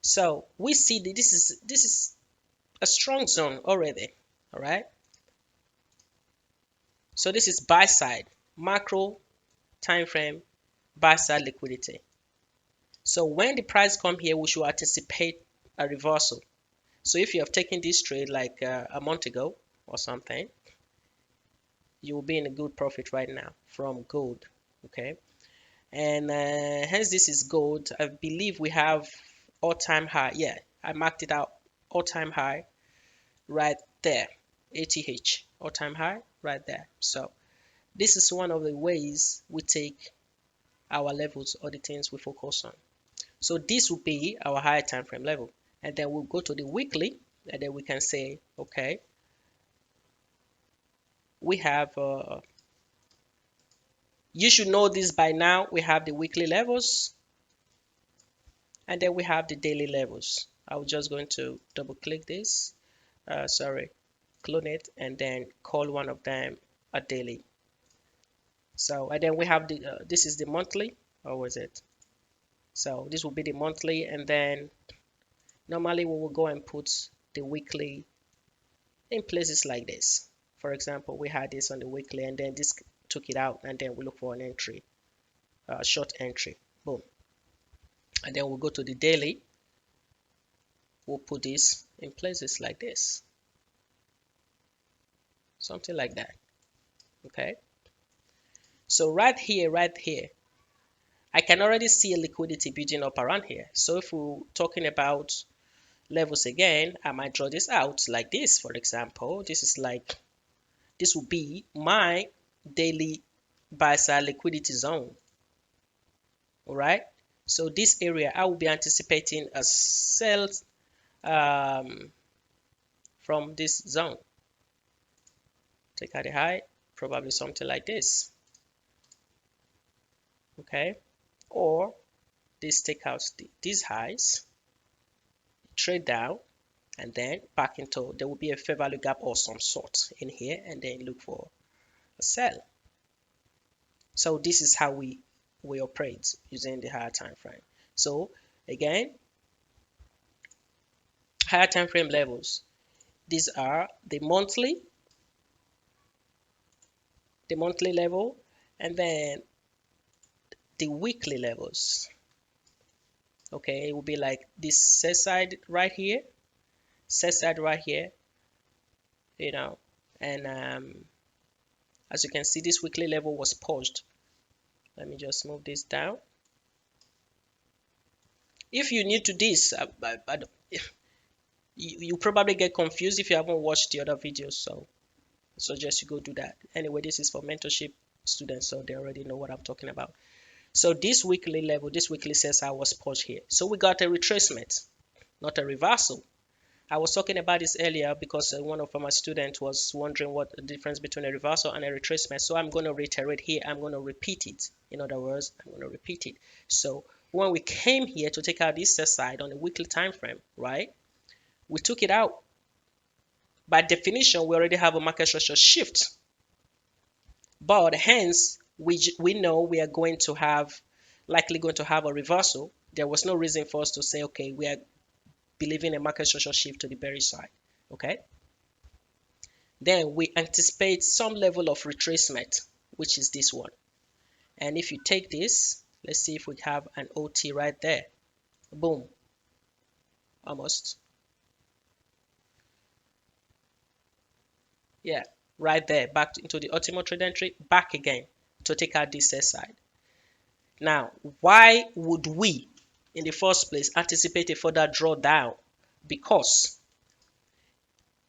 So we see that this is a strong zone already. All right. So this is buy side, macro time frame, buy side liquidity. So when the price come here, we should anticipate a reversal. So if you have taken this trade like a month ago or something, you will be in a good profit right now from gold. Okay. And hence this is gold. I believe we have all-time high. Yeah, I marked it out. All-time high right there. ATH, all-time high right there. So this is one of the ways we take our levels or the things we focus on. So this will be our higher time frame level. And then we'll go to the weekly, and then we can say, okay, we have, you should know this by now. We have the weekly levels, and then we have the daily levels. I'm just going to double click this, sorry, clone it, and then call one of them a daily. So, and then we have the, this is the monthly, or was it? So this will be the monthly, and then normally we will go and put the weekly in places like this. For example, we had this on the weekly, and then this took it out, and then we look for an entry, short entry, boom. And then we'll go to the daily. We'll put this in places like this, something like that. Okay. So right here, I can already see a liquidity building up around here. So if we're talking about levels again, I might draw this out like this, for example. This is like, this will be my daily buy side liquidity zone. All right. So this area, I will be anticipating a sell um, from this zone. Take out the high, probably something like this. Okay. Or this take out these highs, trade down, and then back into, there will be a fair value gap or some sort in here, and then look for a sell. So this is how we operate using the higher time frame. So again, higher time frame levels, these are the monthly level, and then the weekly levels. Okay, it will be like this set side right here, set side right here, you know, and as you can see, this weekly level was paused. Let me just move this down. If you need to this, you probably get confused if you haven't watched the other videos. So I suggest you go do that. Anyway, this is for mentorship students, so they already know what I'm talking about. So this weekly level, this weekly says I was paused here. So we got a retracement, not a reversal. I was talking about this earlier because one of my students was wondering what the difference between a reversal and a retracement. So I'm going to reiterate here. I'm going to repeat it. In other words, I'm going to repeat it. So when we came here to take out this set side on a weekly time frame, right? We took it out. By definition, we already have a market structure shift. But hence, we know we are going to have, likely going to have a reversal. There was no reason for us to say, okay, we are believing a market structure shift to the bearish side. Okay. Then we anticipate some level of retracement, which is this one. And if you take this, let's see if we have an OT right there. Boom. Almost. Yeah, right there. Back into the ultimate trade entry, back again to take out this side. Now, why would we, in the first place, anticipate a further drawdown? Because,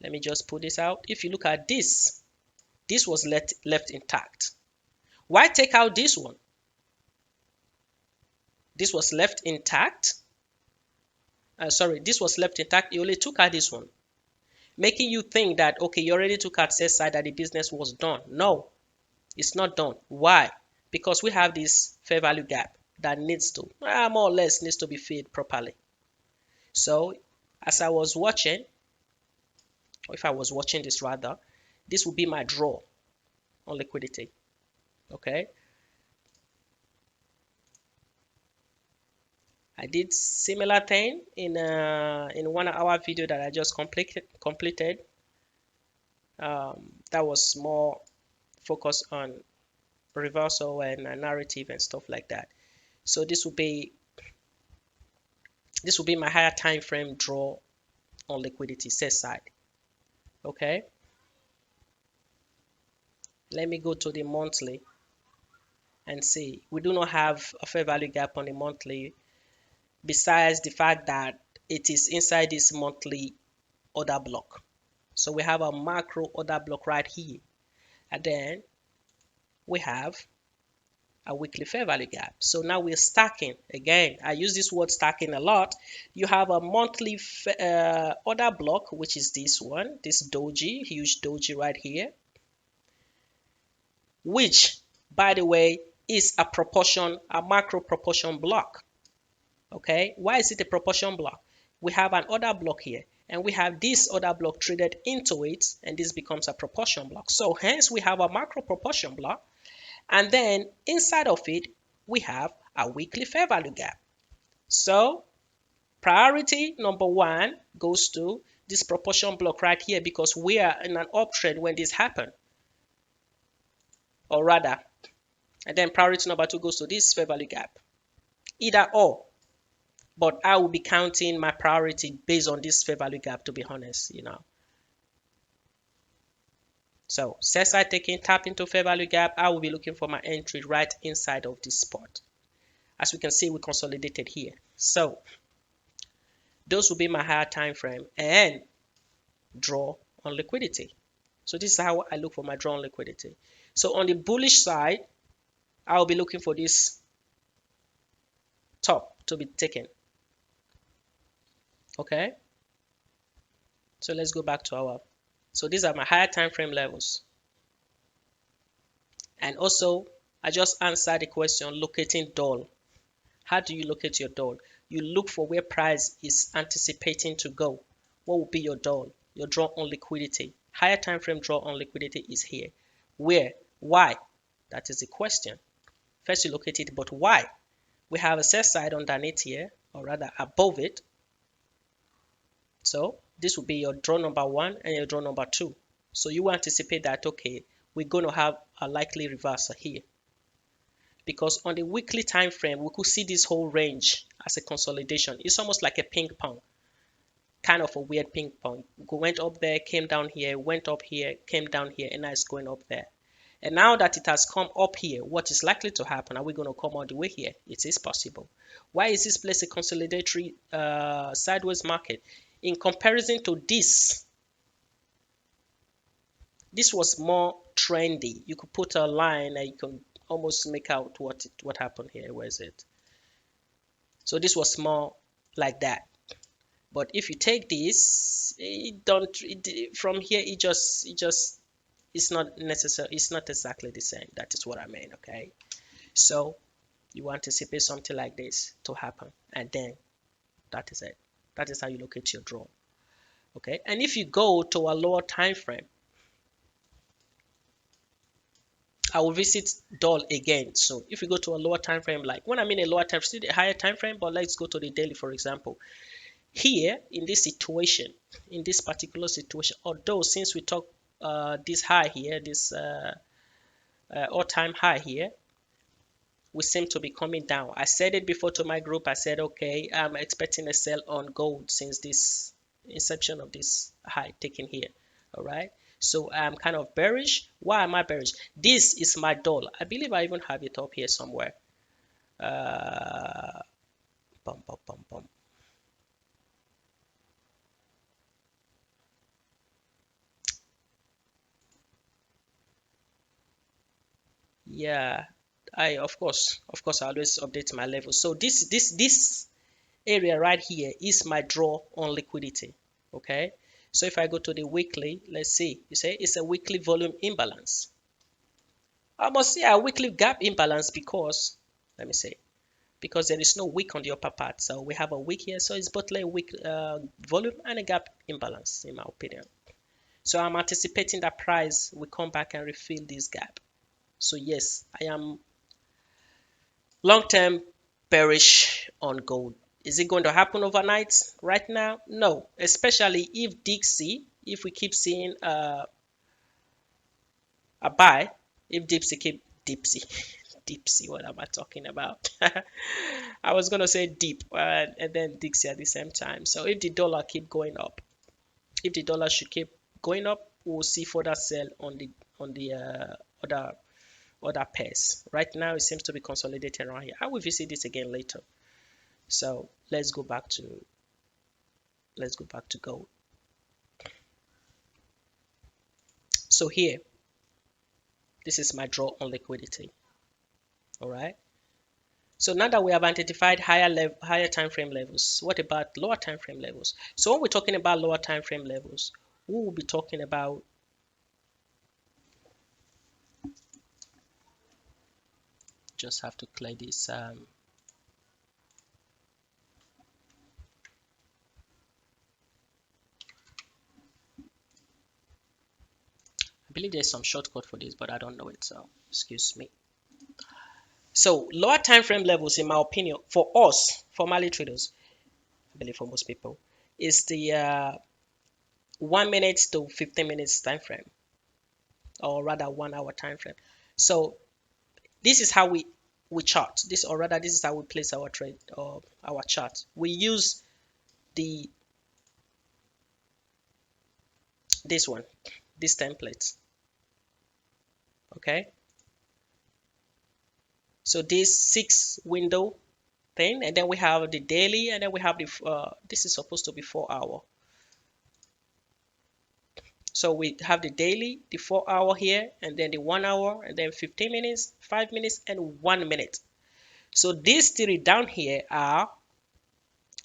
let me just pull this out. If you look at this, this was left intact. Why take out this one? This was left intact. This was left intact. You only took out this one, making you think that, okay, you already took out sell side, that the business was done. No, it's not done. Why? Because we have this fair value gap that needs to, more or less, needs to be filled properly. So as I was watching, or if I was watching this rather, this will be my draw on liquidity. Okay. I did similar thing in 1 hour video that I just completed. That was more focused on reversal and narrative and stuff like that. So this will be my higher time frame draw on liquidity set side. Okay, let me go to the monthly and see. We do not have a fair value gap on the monthly, besides the fact that it is inside this monthly order block. So we have a macro order block right here, and then we have a weekly fair value gap. So now we're stacking. Again, I use this word stacking a lot. You have a monthly order block, which is this one, this doji, huge doji right here, which, by the way, is a macro proportion block. Okay, why is it a proportion block? We have an order block here, and we have this order block traded into it, and this becomes a proportion block. So hence we have a macro proportion block, and then inside of it we have a weekly fair value gap. So priority number one goes to this proportion block right here, because we are in an uptrend when this happened, or rather, and then priority number two goes to this fair value gap. Either or, but I will be counting my priority based on this fair value gap, to be honest, So set side taking, tap into fair value gap, I will be looking for my entry right inside of this spot. As we can see, we consolidated here. So those will be my higher time frame and draw on liquidity. So this is how I look for my draw on liquidity. So on the bullish side, I will be looking for this top to be taken. Okay, so let's go back to so these are my higher time frame levels. And also, I just answered the question locating doll. How do you locate your doll? You look for where price is anticipating to go. What will be your doll? Your draw on liquidity. Higher time frame draw on liquidity is here. Where? Why? That is the question. First you locate it, but why? We have a set side underneath here, or rather above it. So this will be your draw number one and your draw number two. So you anticipate that, okay, we're going to have a likely reversal here. Because on the weekly time frame, we could see this whole range as a consolidation. It's almost like a ping pong, kind of a weird ping pong. Went up there, came down here, went up here, came down here, and now it's going up there. And now that it has come up here, what is likely to happen? Are we going to come all the way here? It is possible. Why is this place a consolidatory sideways market? In comparison to this was more trendy. You could put a line and you can almost make out what happened here. Where is it? So this was more like that. But if you take this, from here it's not necessary. It's not exactly the same. That is what I mean. Okay, so you anticipate something like this to happen, and then that is it. That is how you locate your draw. Okay, and if you go to a lower time frame, I will visit doll again. So if you go to a lower time frame, like when I mean a lower time frame, a higher time frame, but let's go to the daily, for example. Here in this situation, in this particular situation, although since we talk this high here, this all-time high here, we seem to be coming down. I said it before to my group. I said, okay, I'm expecting a sell on gold since this inception of this high taken here. All right, so I'm kind of bearish. Why am I bearish? This is my doll. I believe I even have it up here somewhere. Bum, bum, bum, bum. Yeah, I of course I always update my level. So this area right here is my draw on liquidity. Okay, so if I go to the weekly, let's see, you say it's a weekly volume imbalance. I must say a weekly gap imbalance because, let me see, because there is no wick on the upper part. So we have a wick here, so it's both a weak volume and a gap imbalance in my opinion. So I'm anticipating that price will come back and refill this gap. So yes, I am long-term bearish on gold. Is it going to happen overnight right now? No, especially if we keep seeing a buy, if Dipsy, what am I talking about? I was gonna say deep and then Dixie at the same time. So if the dollar keep going up, if the dollar should keep going up, we'll see further sell on the other pairs. Right now, it seems to be consolidating around here. I will visit this again later. So let's go back to gold. So here, this is my draw on liquidity. All right. So now that we have identified higher time frame levels, what about lower time frame levels? So when we're talking about lower time frame levels, we will be talking about just have to clear this. I believe there's some shortcut for this, but I don't know it, so excuse me. So lower time frame levels, in my opinion, for us, for Mali traders, I believe for most people, is the 1 minute to 15 minutes time frame, or rather 1 hour time frame. So this is how we chart this, or rather this is how we place our trade or our chart. We use the this one, this template. Okay, so this 6 window thing, and then we have the daily, and then we have the this is supposed to be 4 hour. So we have the daily, the 4 hour here, and then the 1 hour, and then 15 minutes, 5 minutes, and 1 minute. So these three down here are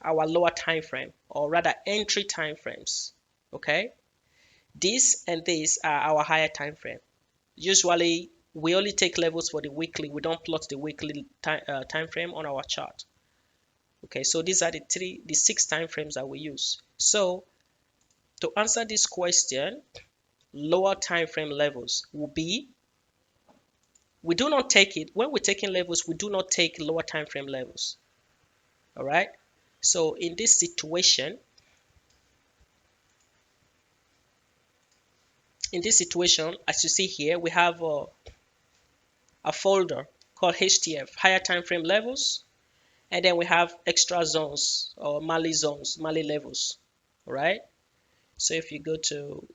our lower time frame, or rather entry time frames. Okay, this and this are our higher time frame. Usually we only take levels for the weekly. We don't plot the weekly time frame on our chart. Okay, so these are the 6 time frames that we use. So to answer this question, lower time frame levels will be, we do not take it when we're taking levels, we do not take lower time frame levels. All right, so in this situation, as you see here, we have a folder called HTF, higher time frame levels, and then we have extra zones or Mali zones, Mali levels. All right, so if you go to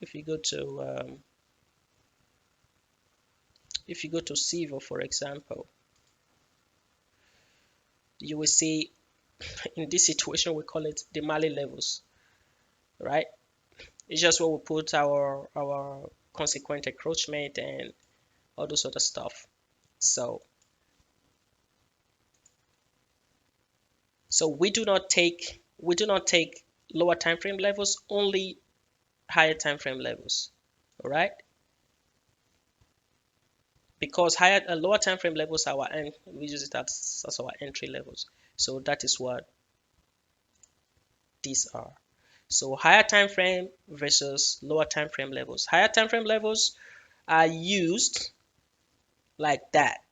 SIVO, for example, you will see in this situation we call it the Mali levels, right? It's just where we put our consequent encroachment and all those other stuff. So we do not take lower time frame levels, only higher time frame levels. All right, because lower time frame levels are we use it as our entry levels. So that is what these are. So higher time frame versus lower time frame levels. Higher time frame levels are used like that.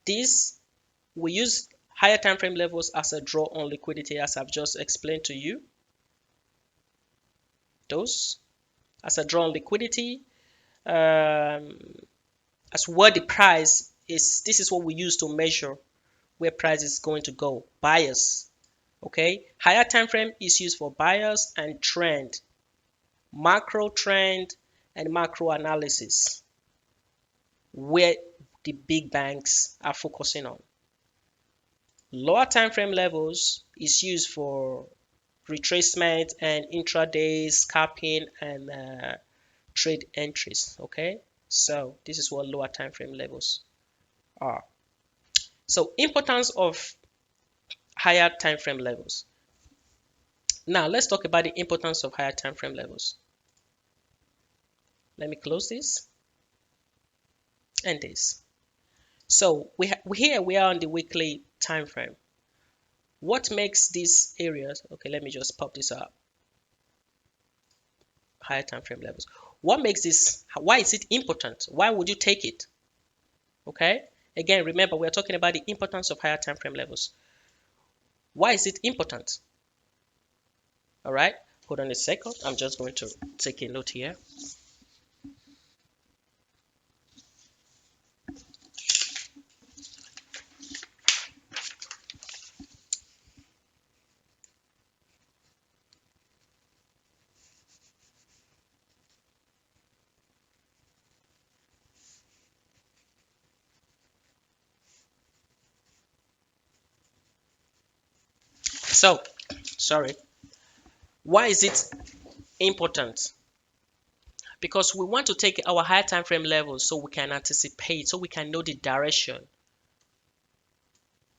This we use higher time frame levels as a draw on liquidity, as I've just explained to you. Those as a draw on liquidity, as what the price is. This is what we use to measure where price is going to go. Bias. Okay, higher time frame is used for bias and trend, macro trend and macro analysis, where the big banks are focusing on. Lower time frame levels is used for retracement and intraday scalping and trade entries. Okay, so this is what lower time frame levels are. So importance of higher time frame levels. Now let's talk about the importance of higher time frame levels. Let me close this and this. So here we are on the weekly time frame. What makes these areas, okay, let me just pop this up. Higher time frame levels. What makes this, why is it important? Why would you take it? Okay, Again, remember, we're talking about the importance of higher time frame levels. Why is it important? All right, hold on a second. I'm just going to take a note here. So, sorry. Why is it important? Because we want to take our higher time frame levels so we can anticipate, so we can know the direction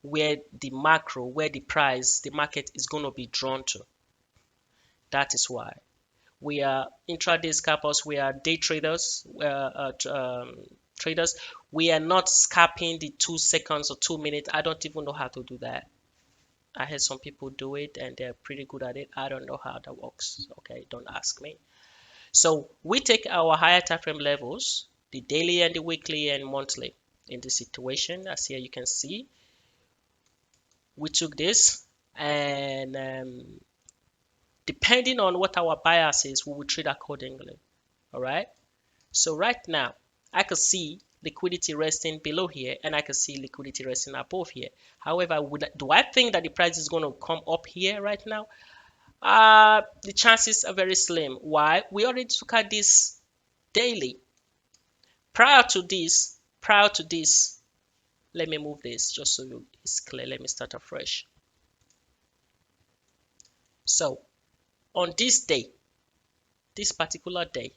where the macro, where the price, the market is going to be drawn to. That is why. We are intraday scalpers, we are day traders, traders. We are not scalping the 2 seconds or 2 minutes. I don't even know how to do that. I heard some people do it and they're pretty good at it. I don't know how that works. Okay, don't ask me. So we take our higher time frame levels, the daily and the weekly and monthly. In this situation, as here you can see, we took this and depending on what our bias is, we will trade accordingly. All right. So right now, I can see liquidity resting below here and I can see liquidity resting above here. However, do I think that the price is going to come up here right now? The chances are very slim. Why? We already look at this daily. Prior to this, let me move this just so it's clear. Let me start afresh. So on this day, this particular day,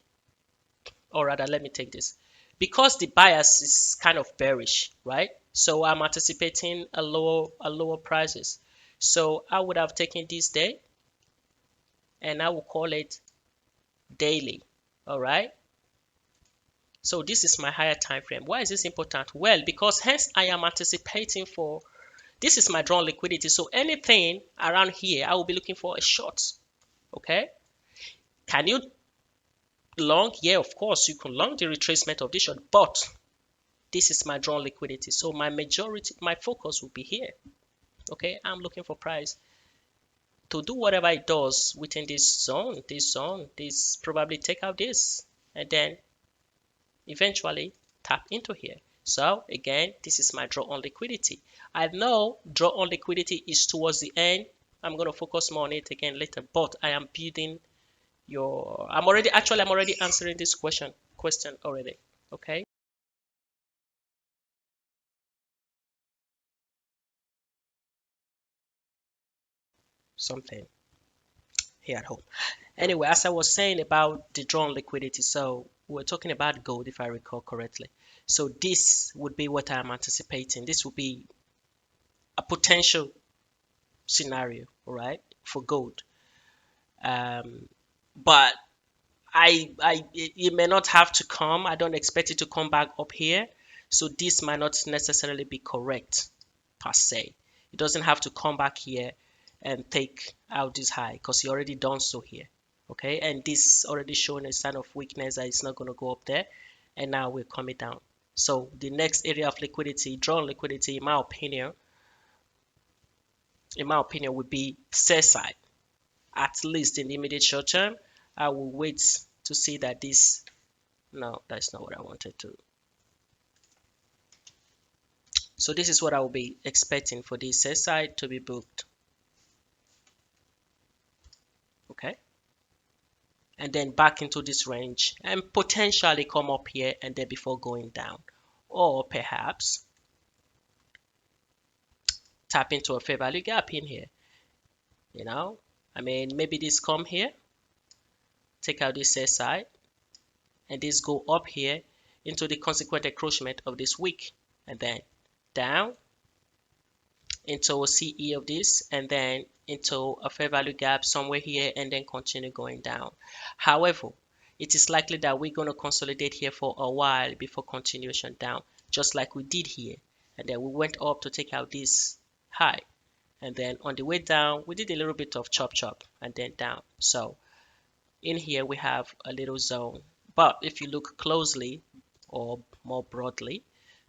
or rather, let me take this. Because the bias is kind of bearish, right? So I'm anticipating a lower prices. So I would have taken this day and I will call it daily. All right. So this is my higher time frame. Why is this important? Well, because hence I am anticipating for this is my drawn liquidity. So anything around here, I will be looking for a short. Okay. Can you long? Yeah, of course, you can long the retracement of this short, but this is my drawn liquidity. So my focus will be here. Okay, I'm looking for price to do whatever it does within this zone, this probably take out this and then eventually tap into here. So again, this is my draw on liquidity. I know draw on liquidity is towards the end. I'm going to focus more on it again later, but I am building I'm already answering this question already. Okay. Something here at home. Anyway, as I was saying about the drawn liquidity, so we're talking about gold, if I recall correctly. So this would be what I'm anticipating. This would be a potential scenario, all right, for gold. But it may not have to come. I don't expect it to come back up here. So this might not necessarily be correct per se. It doesn't have to come back here and take out this high because you already done so here. Okay, and this already showing a sign of weakness that it's not going to go up there, and now we're coming down. So the next area of liquidity, drawn liquidity, in my opinion, would be sell side. At least in the immediate short term, I will wait to see that this. No, that's not what I wanted to. So this is what I will be expecting for this sell side to be booked. Okay, and then back into this range and potentially come up here and then before going down, or perhaps tap into a fair value gap in here. I mean, maybe this come here, take out this sell side, and this go up here into the consequent encroachment of this wick, and then down into a CE of this, and then into a fair value gap somewhere here, and then continue going down. However, it is likely that we're going to consolidate here for a while before continuation down, just like we did here. And then we went up to take out this high. And then on the way down, we did a little bit of chop chop and then down. So in here, we have a little zone. But if you look closely or more broadly,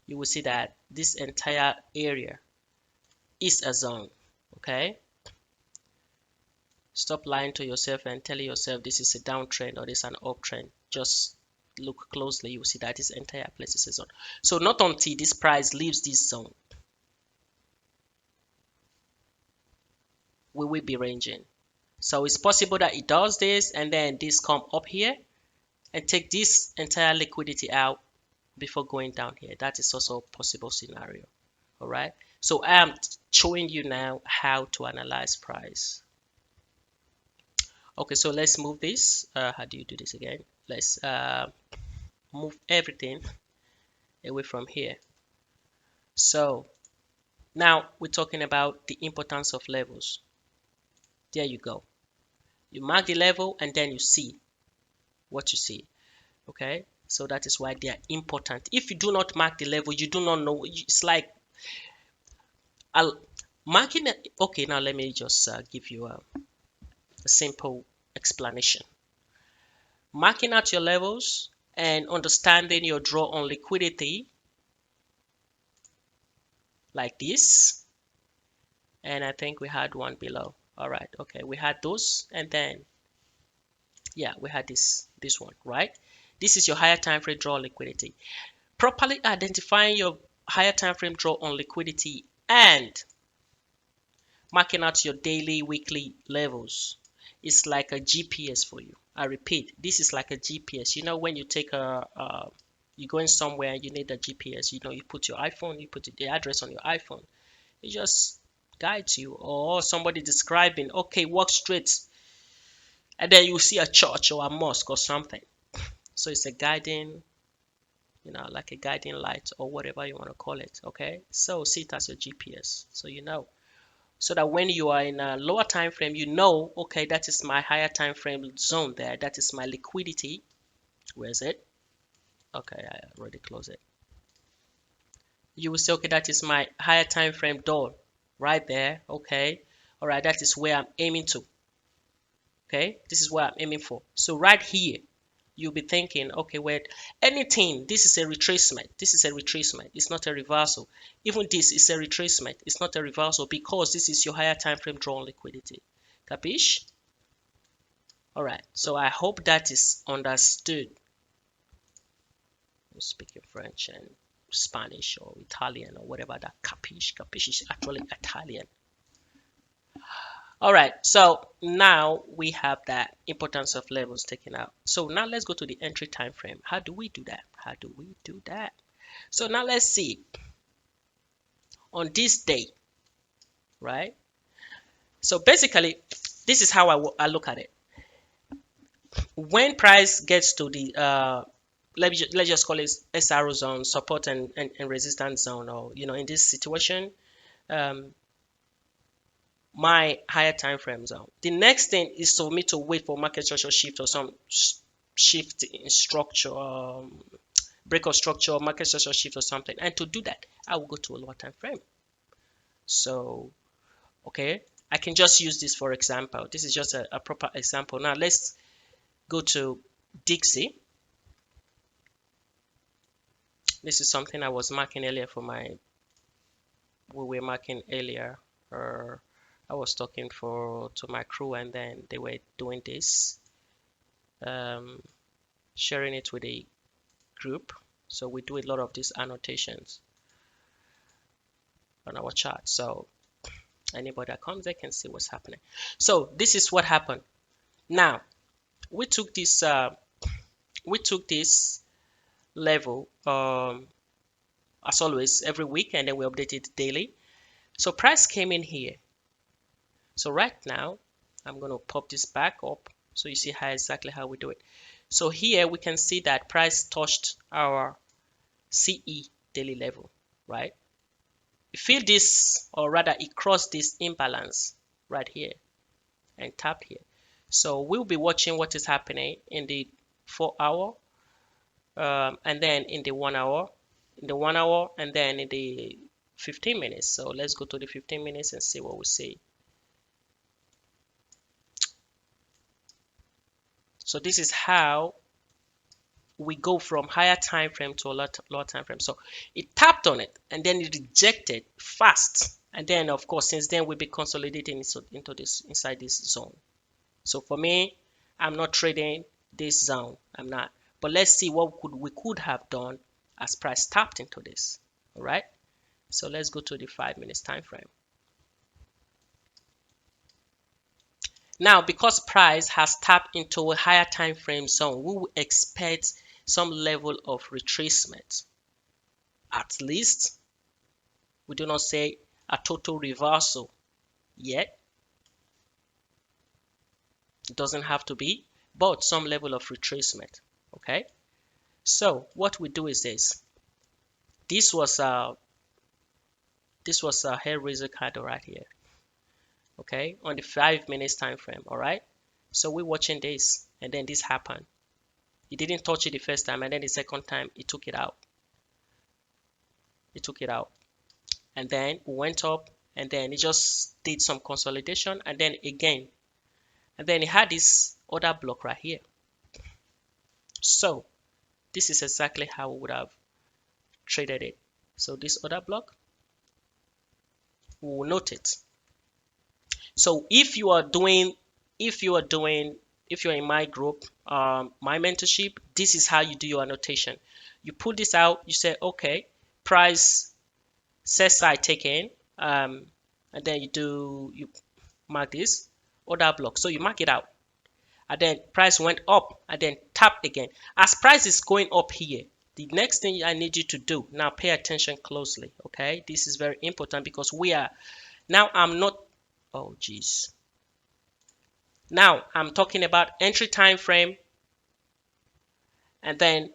you will see that this entire area is a zone. Okay, stop lying to yourself and telling yourself this is a downtrend or this is an uptrend. Just look closely, you will see that this entire place is a zone. So not until this price leaves this zone will we be ranging. So it's possible that it does this and then this come up here and take this entire liquidity out before going down here. That is also a possible scenario. All right, so I am showing you now how to analyze price. Okay, so let's move this. How do you do this again? Let's move everything away from here. So now we're talking about the importance of levels. There you go. You mark the level and then you see what you see. Okay, so that is why they are important. If you do not mark the level, you do not know. It's like marking it. Okay, now let me just give you a simple explanation. Marking out your levels and understanding your draw on liquidity like this. And I think we had one below. All right, okay, we had those, and then yeah, we had this one, right? This is your higher time frame draw on liquidity. Properly identifying your higher time frame draw on liquidity and marking out your daily, weekly levels is like a GPS for you. I repeat, this is like a GPS. You know, when you take you're going somewhere and you need a GPS, you know, you put your iPhone, you put the address on your iPhone. It just guides you. Or somebody describing, okay, walk straight. And then you see a church or a mosque or something. So it's a guiding, you know, like a guiding light or whatever you want to call it. Okay. So see it as your GPS. So you know. So that when you are in a lower time frame, you know, okay, that is my higher time frame zone there. That is my liquidity. Where is it? Okay, I already closed it. You will say, okay, that is my higher time frame door right there. Okay. All right, that is where I'm aiming to. Okay, this is what I'm aiming for. So right here, you'll be thinking, okay, wait, anything, this is a retracement. This is a retracement. It's not a reversal. Even this is a retracement. It's not a reversal because this is your higher time frame drawn liquidity. Capiche? All right. So I hope that is understood. I'm speaking French and Spanish or Italian or whatever that capiche. Capiche is actually Italian. All right, so now we have that importance of levels taken out. So now let's go to the entry time frame. How do we do that? How do we do that? So now let's see. On this day, right? So basically, this is how I look at it. When price gets to the let's just call it SRO zone, support and resistance zone, or you know, in this situation, my higher time frame zone. The next thing is for me to wait for market structure shift or some shift in structure, break of structure, market structure shift or something. And to do that, I will go to a lower time frame. So, okay, I can just use this for example. This is just a proper example. Now let's go to Dixie. This is something I was marking earlier for we were marking earlier. I was talking to my crew and then they were doing this, sharing it with a group. So we do a lot of these annotations on our chart. So anybody that comes there can see what's happening. So this is what happened. Now we took this level as always every week and then we update it daily. So price came in here. So right now I'm going to pop this back up so you see exactly how we do it. So here we can see that price touched our CE daily level, right? You feel this, or rather it crossed this imbalance right here and tapped here. So we'll be watching what is happening in the 4 hour and then in the 1 hour, and then in the 15 minutes. So let's go to the 15 minutes and see what we see. So this is how we go from higher time frame to a lower time frame. So it tapped on it and then it rejected fast. And then of course, since then we've been consolidating into this inside this zone. So for me, I'm not trading this zone. I'm not. But let's see what we could have done as price tapped into this. All right. So let's go to the 5 minutes time frame. Now, because price has tapped into a higher time frame zone, we will expect some level of retracement. At least, we do not say a total reversal yet. It doesn't have to be, but some level of retracement. Okay. So what we do is this. This was a hair raiser candle right here. Okay, on the 5 minutes time frame. All right. So we're watching this, and then this happened. It didn't touch it the first time, and then the second time it took it out. It took it out, and then it went up, and then it just did some consolidation, and then again, and then it had this other block right here. So this is exactly how we would have traded it. So this other block, we will note it. So if you are in my group, my mentorship, this is how you do your annotation. You pull this out, you say, okay, price set side taken, and then you mark this other block. So you mark it out, and then price went up and then tap again. As price is going up here, the next thing I need you to do now, pay attention closely. Okay, this is very important because I'm not, oh geez. Now I'm talking about entry time frame, and then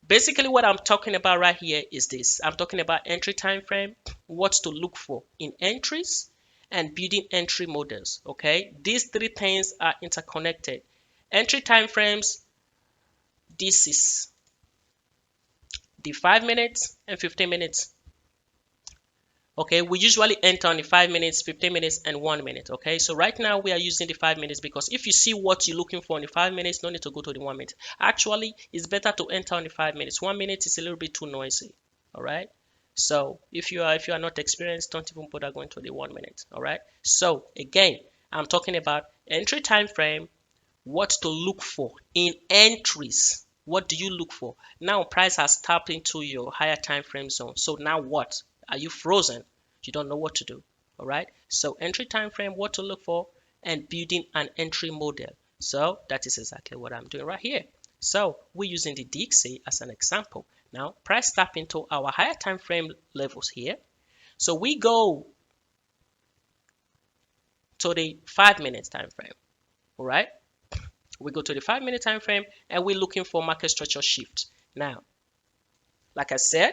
basically what I'm talking about right here is this. I'm talking about entry time frame, what to look for in entries, and building entry models. Okay, these three things are interconnected. Entry time frames, this is the 5 minutes and 15 minutes. Okay, we usually enter on the 5 minutes, 15 minutes, and 1 minute. Okay, so right now we are using the 5 minutes because if you see what you're looking for in the 5 minutes, no need to go to the 1 minute. Actually, it's better to enter on the 5 minutes. 1 minute is a little bit too noisy. All right. So if you are not experienced, don't even bother going to the 1 minute. All right. So again, I'm talking about entry time frame, what to look for in entries. What do you look for? Now price has tapped into your higher time frame zone. So now what? Are you frozen? You don't know what to do. All right. So entry time frame, what to look for, and building an entry model. So that is exactly what I'm doing right here. So we're using the DXY as an example. Now price tap into our higher time frame levels here. So we go to the 5 minutes time frame. All right. We go to the 5 minute time frame and we're looking for market structure shift. Now, like I said,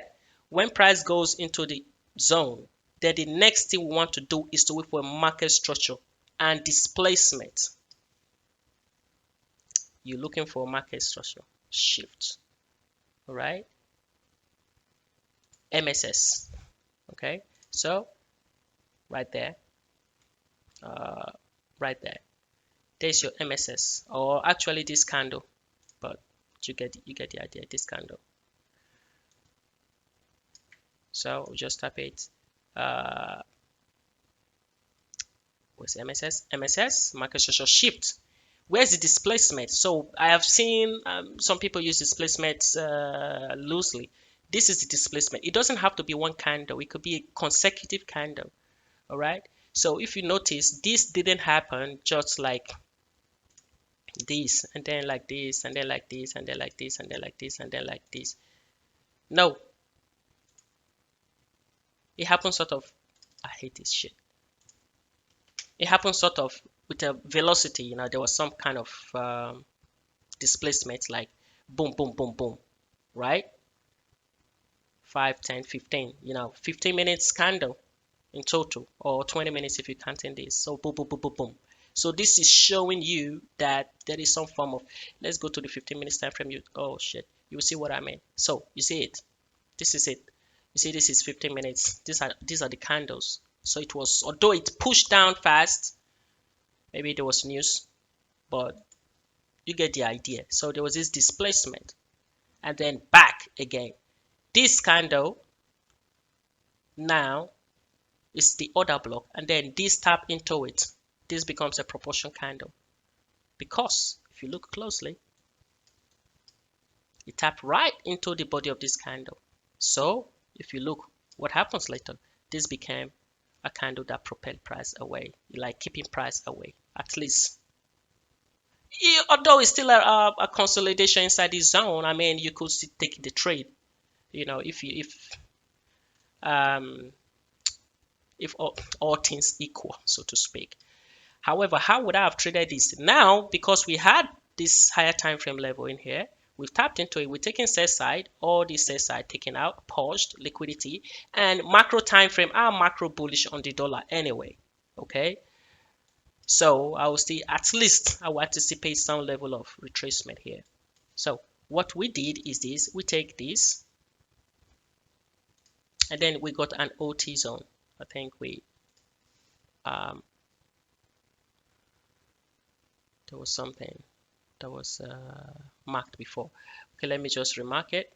when price goes into the zone, then the next thing we want to do is to wait for a market structure and displacement. You're looking for a market structure shift. All right. MSS. Okay. So right there, right there. There's your MSS, or actually this candle, but you get the idea. This candle. So we'll just tap it. What's MSS? MSS, market structure shift. Where's the displacement? So I have seen some people use displacement loosely. This is the displacement. It doesn't have to be one candle. It could be a consecutive candle. All right. So if you notice, this didn't happen just like this, and then like this, and then like this, and then like this, and then like this, and then like this. No. It happens sort of, I hate this shit. It happens sort of with a velocity, you know, there was some kind of displacement, like boom, boom, boom, boom, right? 5, 10, 15, you know, 15 minutes candle in total, or 20 minutes if you're counting this. So boom, boom, boom, boom, boom. So this is showing you that there is some form of, let's go to the 15 minutes time frame. Oh shit, you will see what I mean. So you see it. This is it. You see, this is 15 minutes. These are the candles. So it was, although it pushed down fast, maybe there was news, but you get the idea. So there was this displacement. and then back again. This candle now is the order block, and then this tap into it. This becomes a proportion candle because if you look closely, it tapped right into the body of this candle. So if you look what happens later, this became a candle that propelled price away, like keeping price away, at least. Although it's still a consolidation inside this zone, I mean, you could still take the trade, you know, um, if all things equal, so to speak. However, how would I have traded this? Now, because we had this higher time frame level in here, we've tapped into it. We're taking sell side, all the sell side taken out, paused, liquidity, and macro time frame are macro bullish on the dollar anyway. Okay, so I will see at least I will anticipate some level of retracement here. So what we did is this: we take this, and then we got an OT zone. I think we there was something that was marked before. Okay, let me just remark it.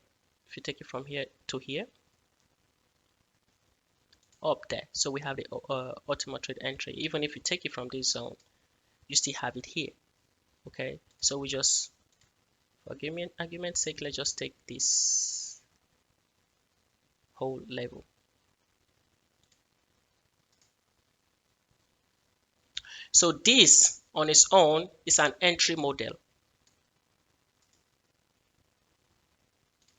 If you take it from here to here, up there, so we have the ultimate trade entry. Even if you take it from this zone, you still have it here. Okay, so we just, for argument's sake, let's just take this whole level. So this on its own is an entry model.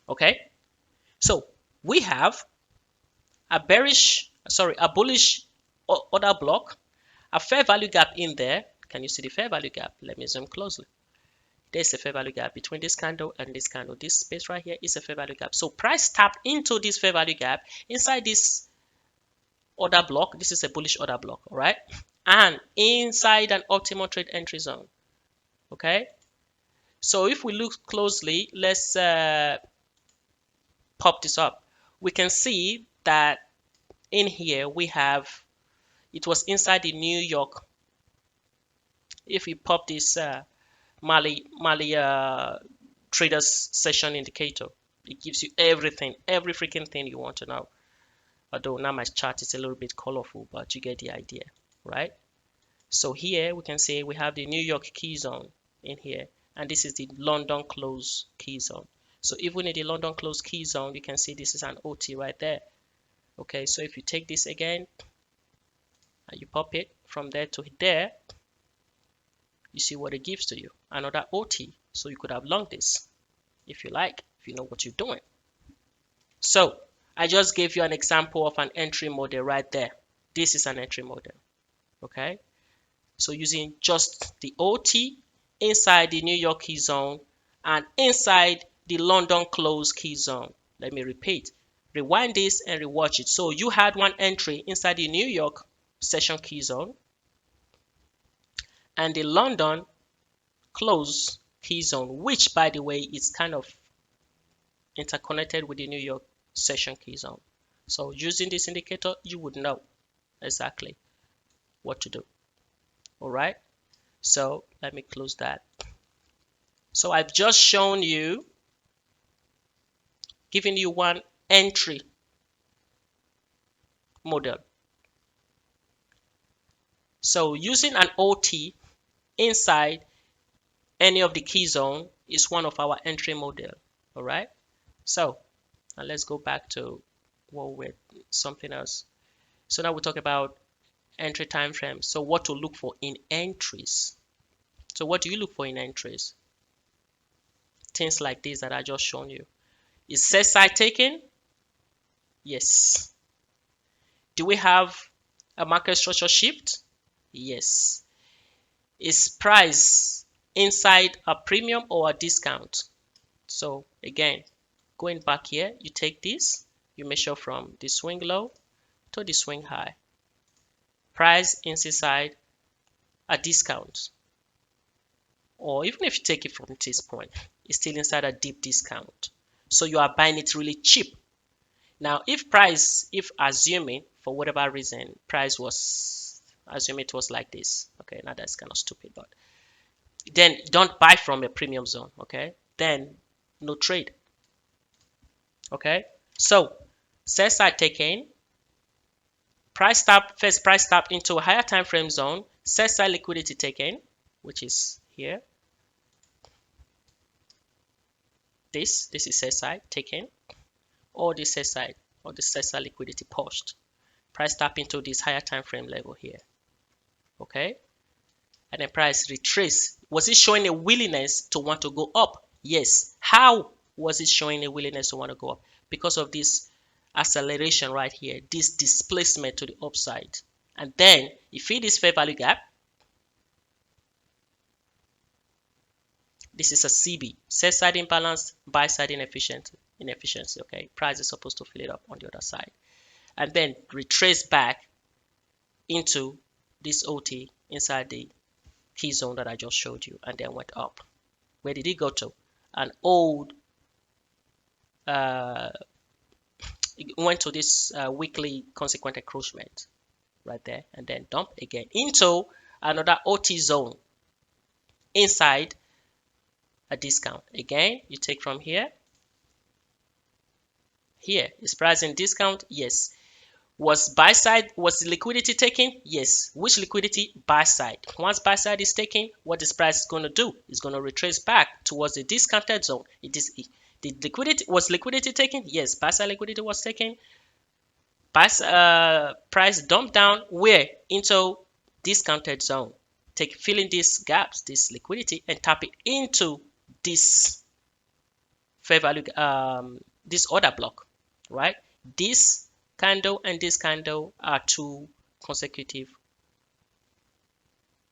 Okay, so we have a bullish order block, a fair value gap in there. Can you see the fair value gap? Let me zoom closely. There's a fair value gap between this candle and this candle. This space right here is a fair value gap. So price tapped into this fair value gap inside this order block. This is a bullish order block, all right? And inside an optimal trade entry zone, okay? So if we look closely, let's pop this up. We can see that in here we have, it was inside the New York. If we pop this Mali traders session indicator, it gives you everything, every freaking thing you want to know. Although now my chart is a little bit colorful, but you get the idea, right? So here we can say we have the New York key zone in here, and this is the London close key zone. So even in the London close key zone, you can see this is an OT right there. Okay, so if you take this again and you pop it from there to there, you see what it gives to you, another OT. So you could have long this if you like, if you know what you're doing. So I just gave you an example of an entry model right there. This is an entry model. Okay, so using just the OT inside the New York key zone and inside the London close key zone. Let me repeat, rewind this and rewatch it. So you had one entry inside the New York session key zone and the London close key zone, which by the way is kind of interconnected with the New York session key zone. So using this indicator, you would know exactly what to do. All right, so let me close that. So I've just shown you, giving you one entry model. So using an OT inside any of the key zone is one of our entry model. All right, so now let's go back to something else. So now we talk about entry time frame. So what to look for in entries. So what do you look for in entries? Things like this that I just shown you. Is sell side taken? Yes. Do we have a market structure shift? Yes. Is price inside a premium or a discount? So again, going back here, you take this, you measure from the swing low to the swing high. Price inside a discount, or even if you take it from this point, it's still inside a deep discount. So you are buying it really cheap. Now, if assuming for whatever reason, price was, assume it was like this. Okay, now that's kind of stupid, but then don't buy from a premium zone. Okay, then no trade. Okay, so sell side taken, price tap, first price tap into a higher time frame zone, sell side liquidity taken, which is here. This is sell side taken, or this sell side, or the sell side liquidity pushed. Price tap into this higher time frame level here. Okay, and then price retrace. Was it showing a willingness to want to go up? Yes. How was it showing a willingness to want to go up? Because of this acceleration right here, this displacement to the upside. And then you feed this fair value gap. This is a CB, sell side imbalance, buy side inefficiency. Okay, price is supposed to fill it up on the other side, and then retrace back into this OT inside the key zone that I just showed you, and then went up. Where did it go to? An old it went to this weekly consequent encroachment right there, and then dump again into another OT zone inside a discount. Again, you take from here. Here is price in discount. Yes. Was buy side, was the liquidity taken? Yes. Which liquidity? Buy side. Once buy side is taken, what this price is going to do? It's going to retrace back towards the discounted zone. It is the liquidity taken? Yes. Buy side liquidity was taken. Price dump down where? Into discounted zone. Fill in these gaps, this liquidity, and tap it into this fair value, this order block, right? This candle and this candle are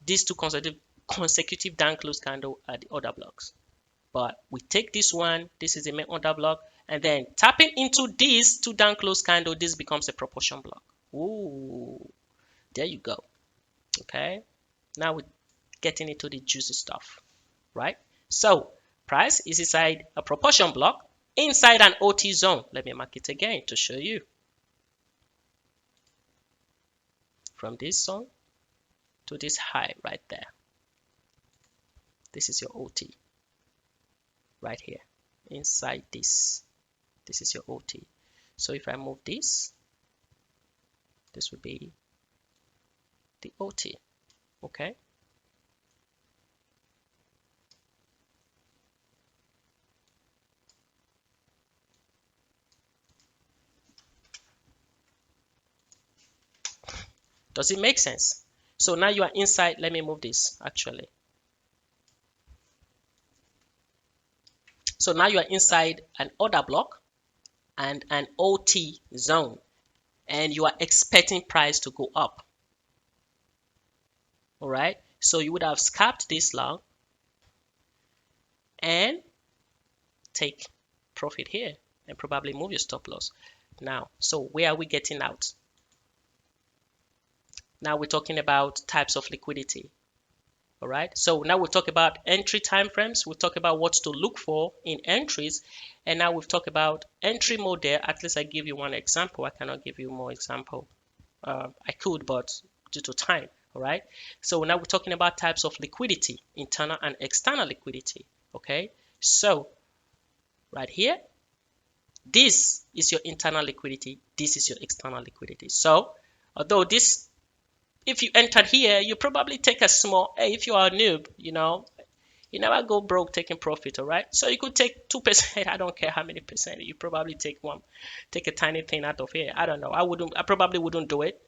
these two consecutive down close candle are the order blocks. But we take this one, this is the main order block, and then tapping into these two down close candle, this becomes a proportion block. Ooh, there you go. Okay, now we're getting into the juicy stuff, right? So price is inside a proportion block inside an OT zone. Let me mark it again to show you. From this zone to this high right there. This is your OT right here inside this. This is your OT. So if I move this would be the OT. Okay. Does it make sense? So now you are inside. Let me move this actually. So now you are inside an order block and an OT zone, and you are expecting price to go up. All right. So you would have scalped this long and take profit here and probably move your stop loss. Now, so where are we getting out? Now we're talking about types of liquidity. All right, so now we'll talk about entry time frames. We'll talk about what to look for in entries, and now we've talked about entry mode there. At least I give you one example. I cannot give you more example. I could, but due to time. All right, so now we're talking about types of liquidity, internal and external liquidity. Okay, so right here, this is your internal liquidity, this is your external liquidity. So although this, if you entered here, you probably take a small, hey, if you are a noob, you never go broke taking profit. All right, so you could take 2%. I don't care how many percent, you probably take a tiny thing out of here. I don't know, I probably wouldn't do it.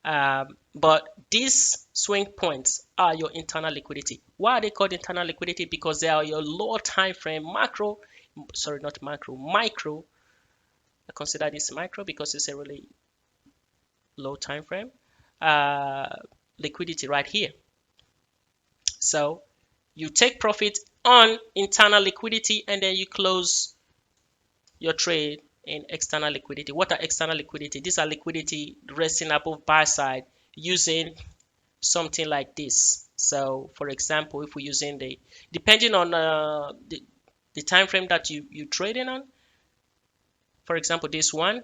But these swing points are your internal liquidity. Why are they called internal liquidity? Because they are your lower time frame micro. I consider this micro because it's a really low time frame liquidity right here. So you take profit on internal liquidity and then you close your trade in external liquidity. What are external liquidity? These are liquidity resting above buy side using something like this. So for example, if we're using depending on the time frame that you trading on, for example, this one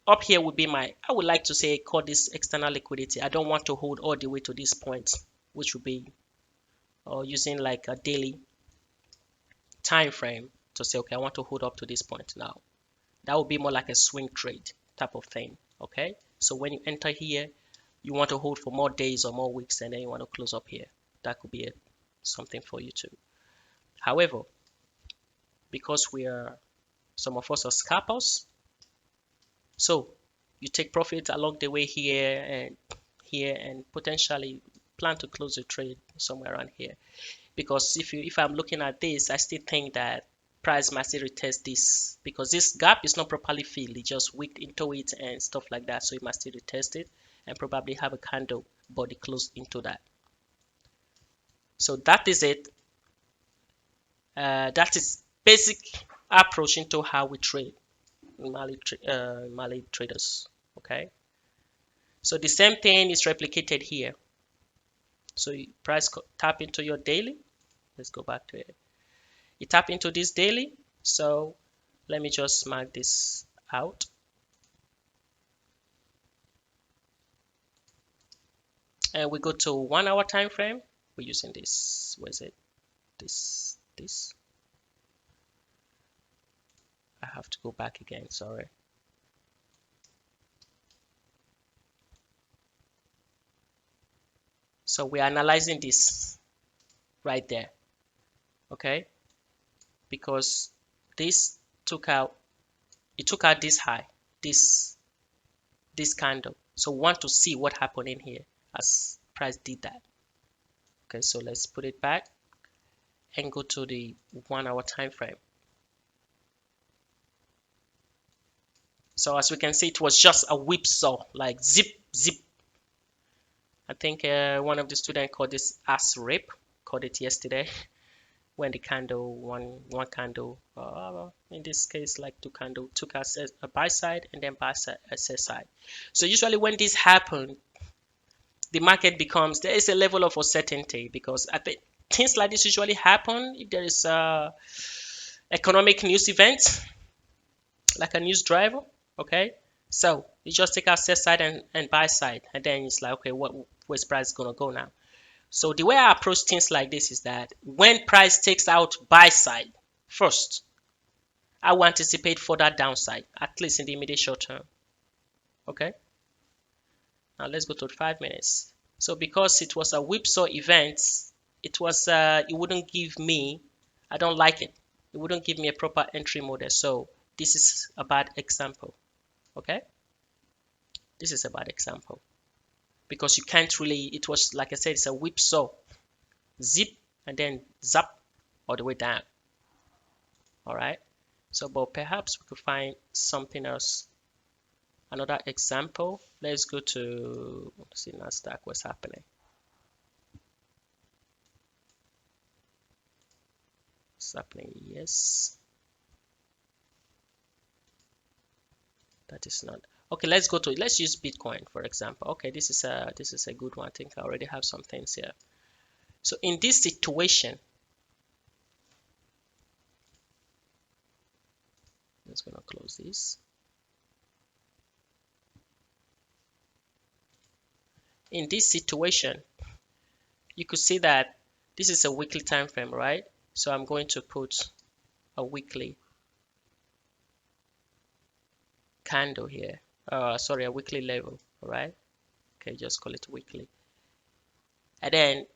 up here would be I would like to say call this external liquidity. I don't want to hold all the way to this point, which would be using like a daily time frame to say, okay, I want to hold up to this point now. That would be more like a swing trade type of thing. Okay, so when you enter here, you want to hold for more days or more weeks, and then you want to close up here. That could be something for you too. However, because some of us are scalpers, so you take profit along the way here and potentially plan to close the trade somewhere around here. Because if I'm looking at this, I still think that price might still retest this because this gap is not properly filled. It just wicked into it and stuff like that. So it must still retest it and probably have a candle body close into that. So that is it. That is basic approach into how we trade Mali traders. Okay. So the same thing is replicated here. So you tap into your daily. Let's go back to it. You tap into this daily. So let me just mark this out. And we go to 1 hour time frame. We're using this. Where is it? This. I have to go back again. Sorry. So we're analyzing this right there. Okay. Because this took out this high, this candle. So we want to see what happened in here as price did that. Okay, so let's put it back and go to the 1 hour time frame. So as we can see, it was just a whipsaw, like zip. I think one of the students called this ass rip, called it yesterday. When the candle, one candle, in this case like two candle, took us a buy side and then buy side, a sell side. So usually when this happens, the market there is a level of uncertainty because I think things like this usually happen if there is a economic news event, like a news driver. Okay, so you just take our sell side and buy side, and then it's like, okay, where's price gonna go now? So the way I approach things like this is that when price takes out buy side first, I will anticipate further downside, at least in the immediate short term. Okay. Now let's go to 5 minutes. So because it was a whipsaw event, it wouldn't give me, I don't like it. It wouldn't give me a proper entry model. So this is a bad example. Okay. This is a bad example because you can't really, it was like I said, it's a whipsaw. Zip and then zap all the way down. All right. So, but perhaps we could find something else. Another example. Let's go to see Nasdaq. What's happening? What's happening? Yes. That is not okay. Let's use Bitcoin for example. Okay, this is a good one. I think I already have some things here. So in this situation, I'm just gonna close this. In this situation, you could see that this is a weekly time frame, right? So I'm going to put a weekly candle here. Sorry, a weekly level, all right? Okay, just call it weekly. And then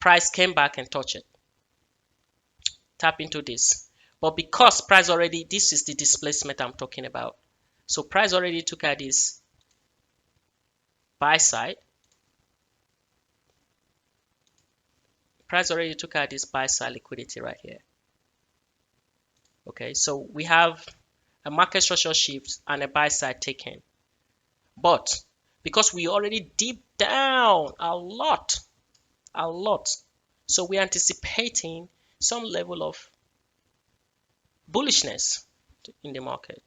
price came back and touched it. Tap into this. But because price already, this is the displacement I'm talking about. So price already took out this buy side. Price already took out this buy side liquidity right here. Okay, so we have a market structure shift and a buy side taken. But because we already dipped down a lot, so we're anticipating some level of bullishness in the market.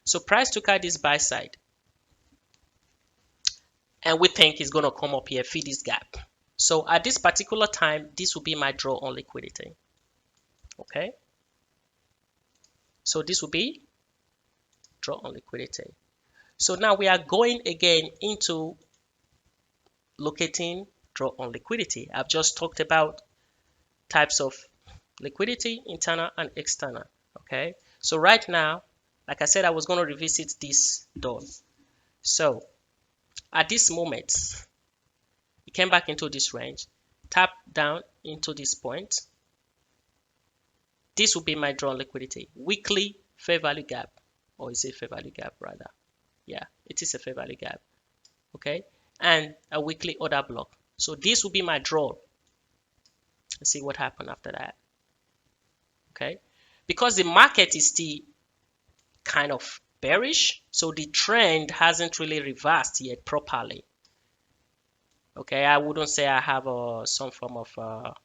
So price took out this buy side and we think it's going to come up here, fill this gap. So at this particular time, this will be my draw on liquidity. Okay. So this will be draw on liquidity. So now we are going again into locating draw on liquidity. I've just talked about types of liquidity, internal and external. Okay. So right now Like I said, I was going to revisit this dawn. So at this moment, it came back into this range, tap down into this point. This will be my drawn liquidity. Weekly fair value gap, or is it fair value gap rather? Yeah, it is a fair value gap. Okay, and a weekly order block. So this will be my draw. Let's see what happened after that. Okay, because the market is still kind of bearish, so the trend hasn't really reversed yet properly. Okay, I wouldn't say I have some form of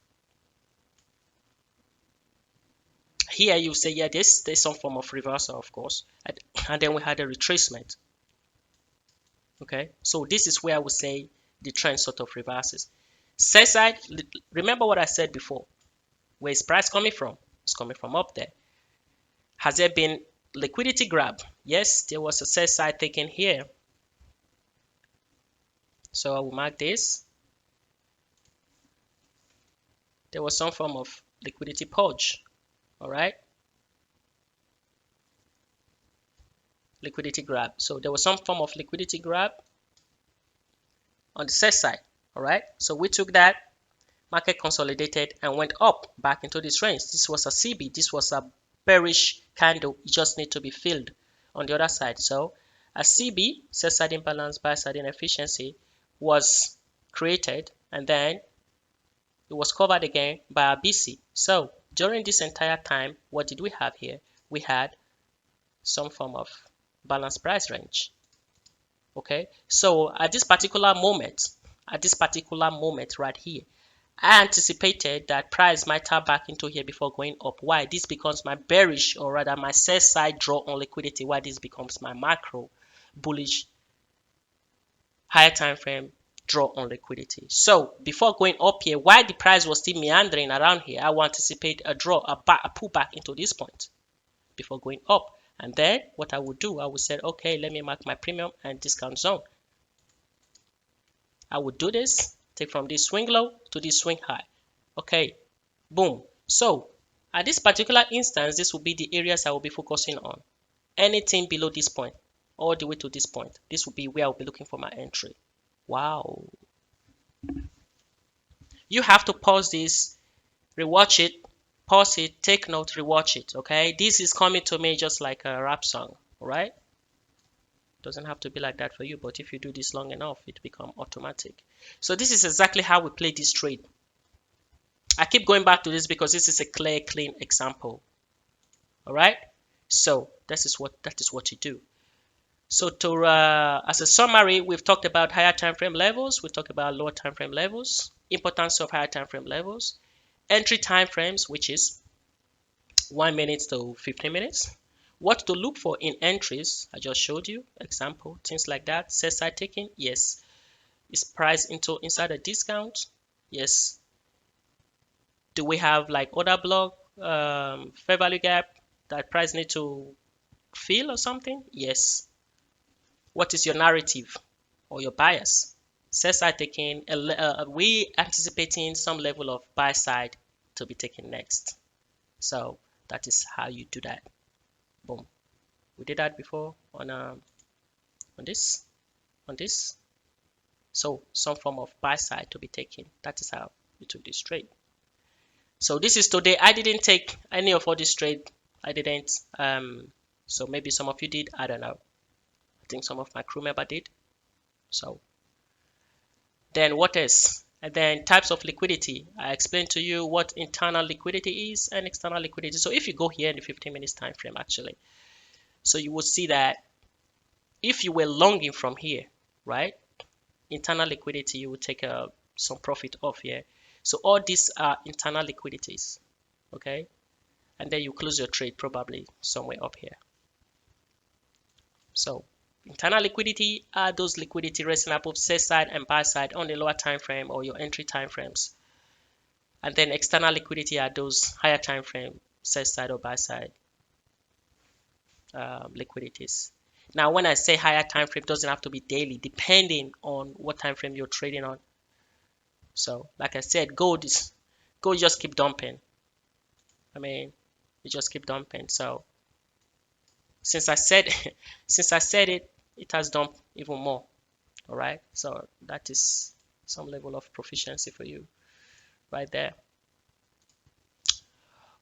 here you say, yeah, there's some form of reversal, of course, and then we had a retracement. Okay, so this is where I would say the trend sort of reverses. Sell side, remember what I said before. Where is price coming from? It's coming from up there. Has there been liquidity grab? Yes, there was a sell side taken here. So I will mark this. There was some form of liquidity purge. All right. Liquidity grab. So there was some form of liquidity grab on the sell side. All right. So we took that. Market consolidated and went up back into this range. This was a CB. This was a bearish candle. It just need to be filled on the other side. So a CB, sell side imbalance, buy side inefficiency, was created, and then it was covered again by a BC. So during this entire time, what did we have here? We had some form of balanced price range. Okay, so at this particular moment right here, I anticipated that price might tap back into here before going up. Why? This becomes my bearish, or rather my sell side draw on liquidity. Why? This becomes my macro bullish higher time frame draw on liquidity. So before going up here, while the price was still meandering around here, I will anticipate a draw, a pullback into this point before going up. And then what I would do, I would say, okay, let me mark my premium and discount zone. I would do this, take from this swing low to this swing high. Okay, boom. So at this particular instance, this will be the areas I will be focusing on. Anything below this point, all the way to this point, this will be where I'll be looking for my entry. Wow. You have to pause this, rewatch it, pause it, take note, rewatch it. Okay, this is coming to me just like a rap song. All right, doesn't have to be like that for you, but if you do this long enough, it becomes automatic. So this is exactly how we play this trade. I keep going back to this because this is a clear, clean example. All right, so that is what you do. So to as a summary, we've talked about higher time frame levels, we talked about lower time frame levels, importance of higher time frame levels, entry time frames, which is 1 minute to 15 minutes, what to look for in entries. I just showed you example, things like that. Sell side taking, yes. Is price inside a discount? Yes. Do we have like order block, fair value gap that price need to fill or something? Yes. What is your narrative or your bias? Sell side taking, we anticipating some level of buy side to be taken next. So that is how you do that. Boom. We did that before on this. So some form of buy side to be taken. That is how we took this trade. So this is today. I didn't take any of all this trade. I didn't. So maybe some of you did. I don't know. I think some of my crew member did. So then what else? And then types of liquidity. I explained to you what internal liquidity is and external liquidity. So if you go here in the 15 minutes time frame actually, so you will see that if you were longing from here, right? Internal liquidity, you will take some profit off here. So all these are internal liquidities, okay? And then you close your trade probably somewhere up here. So internal liquidity are those liquidity resting above sell side and buy side on the lower time frame or your entry time frames. And then external liquidity are those higher time frame sell side or buy side liquidities. Now, when I say higher time frame, it doesn't have to be daily, depending on what time frame you're trading on. So, like I said, gold just keep dumping. I mean, you just keep dumping. So Since I said since I said it, it has done even more. All right, so that is some level of proficiency for you right there.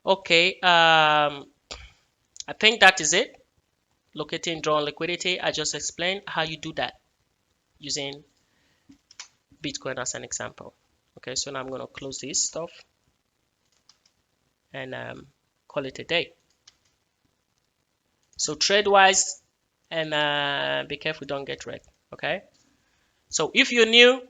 Okay, I think that is it. Locating drawn liquidity. I just explained how you do that using Bitcoin as an example. Okay, so now I'm going to close this stuff and call it a day. So trade wise, and be careful, don't get wrecked. Okay, so if you're new,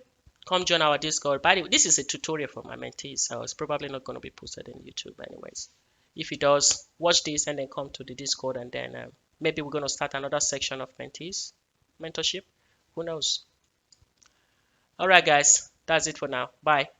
come join our Discord. By the way, this is a tutorial for my mentees, so it's probably not going to be posted in YouTube anyways. If it does, watch this and then come to the Discord, and then maybe we're going to start another section of mentees mentorship. Who knows? All right, guys, that's it for now. Bye.